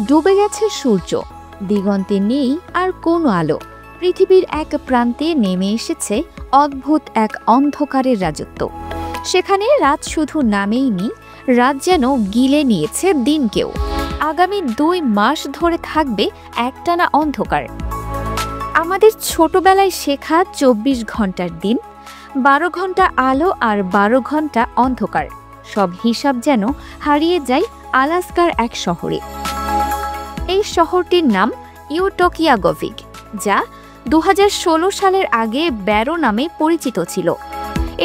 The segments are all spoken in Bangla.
ডুবে গেছে সূর্য, দিগন্তে নেই আর কোনো আলো। পৃথিবীর এক প্রান্তে নেমে এসেছে অদ্ভুত এক অন্ধকারের রাজত্ব। সেখানে রাত শুধু নামেই নি, রাত যেন গিলে নিয়েছে দিনকেও। আগামী 2 মাস ধরে থাকবে একটানা অন্ধকার। আমাদের ছোটবেলায় শেখা 24 ঘন্টার দিন, 12 ঘন্টা আলো আর 12 ঘন্টা অন্ধকার, সব হিসাব যেন হারিয়ে যায় আলাস্কার এক শহরে। এই শহরটির নাম ইউটোকিয়াগোভিক, যা 2016 সালের আগে ব্যারো নামে পরিচিত ছিল।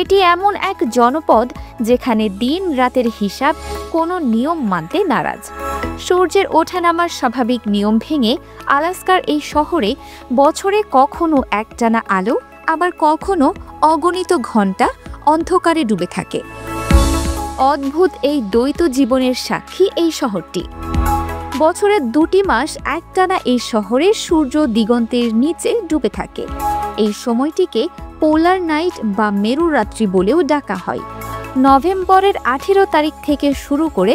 এটি এমন এক জনপদ যেখানে দিন রাতের হিসাব কোনো নিয়ম মানতে নারাজ। সূর্যের ওঠানামার স্বাভাবিক নিয়ম ভেঙে আলাস্কার এই শহরে বছরে কখনো একটানা আলো, আবার কখনো অগণিত ঘন্টা অন্ধকারে ডুবে থাকে। অদ্ভুত এই দ্বৈত জীবনের সাক্ষী এই শহরটি। বছরের 2টি মাস একটানা এই শহরে সূর্য দিগন্তের নিচে ডুবে থাকে। এই সময়টিকে পোলার নাইট বা মেরু রাত্রি বলেও ডাকা হয়। নভেম্বরের 18 তারিখ থেকে শুরু করে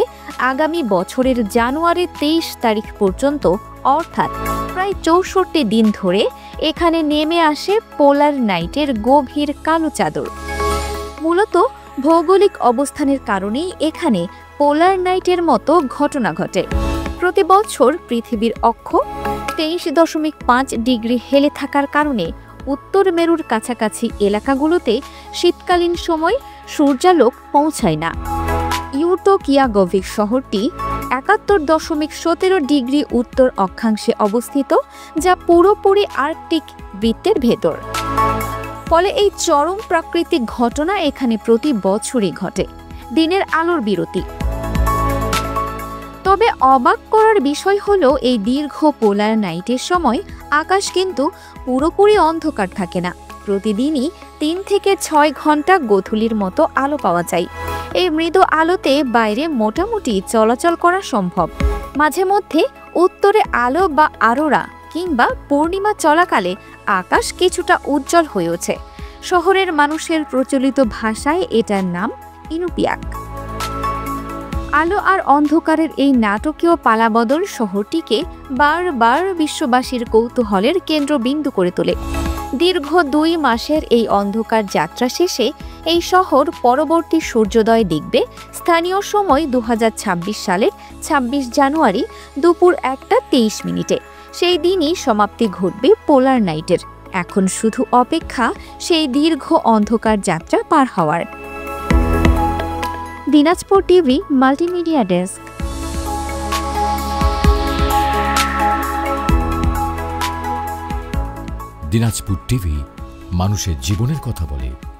আগামী বছরের জানুয়ারির 23 তারিখ পর্যন্ত, অর্থাৎ প্রায় 64 দিন ধরে এখানে নেমে আসে পোলার নাইটের গভীর কালো চাদর। মূলত ভৌগোলিক অবস্থানের কারণেই এখানে পোলার নাইটের মতো ঘটনা ঘটে। প্রতি বছর পৃথিবীর অক্ষ 23.5 ডিগ্রি হেলে থাকার কারণে উত্তর মেরুর কাছাকাছি এলাকাগুলোতে শীতকালীন সময় সূর্যালোক পৌঁছায় না। ইউটোকিয়াগোভিক শহরটি 71.17 ডিগ্রি উত্তর অক্ষাংশে অবস্থিত, যা পুরোপুরি আর্কটিক বৃত্তের ভেতর। ফলে এই চরম প্রাকৃতিক ঘটনা এখানে প্রতি বছরই ঘটে। দিনের আলোর বিরতি। তবে অবাক করার বিষয় হলো, এই দীর্ঘ পোলার নাইটের সময় আকাশ কিন্তু পুরোপুরি অন্ধকার থাকে না। প্রতিদিনই 3 থেকে 6 ঘন্টা গোধূলির মতো আলো পাওয়া যায়। এই মৃদু আলোতে বাইরে মোটামুটি চলাচল করা সম্ভব। মাঝে মধ্যে উত্তরে আলো বা আরোরা কিংবা পূর্ণিমা চলাকালে আকাশ কিছুটা উজ্জ্বল হয়ে ওঠে। শহরের মানুষের প্রচলিত ভাষায় এটার নাম ইনুপিয়াক। আলো আর অন্ধকারের এই নাটকীয় পালাবদল শহরটিকে বারবার বিশ্ববাসীর কৌতূহলের কেন্দ্রবিন্দু করে তোলে। দীর্ঘ 2 মাসের এই অন্ধকার যাত্রা শেষে এই শহর পরবর্তী সূর্যোদয় দেখবে স্থানীয় সময় 2026 সালের 26 জানুয়ারি দুপুর 1:23। সেই দিনই সমাপ্তি ঘটবে পোলার নাইটের। এখন শুধু অপেক্ষা সেই দীর্ঘ অন্ধকার যাত্রা পার হওয়ার। Dinajpur TV multimedia desk. Dinajpur TV মানুষের জীবনের কথা বলে।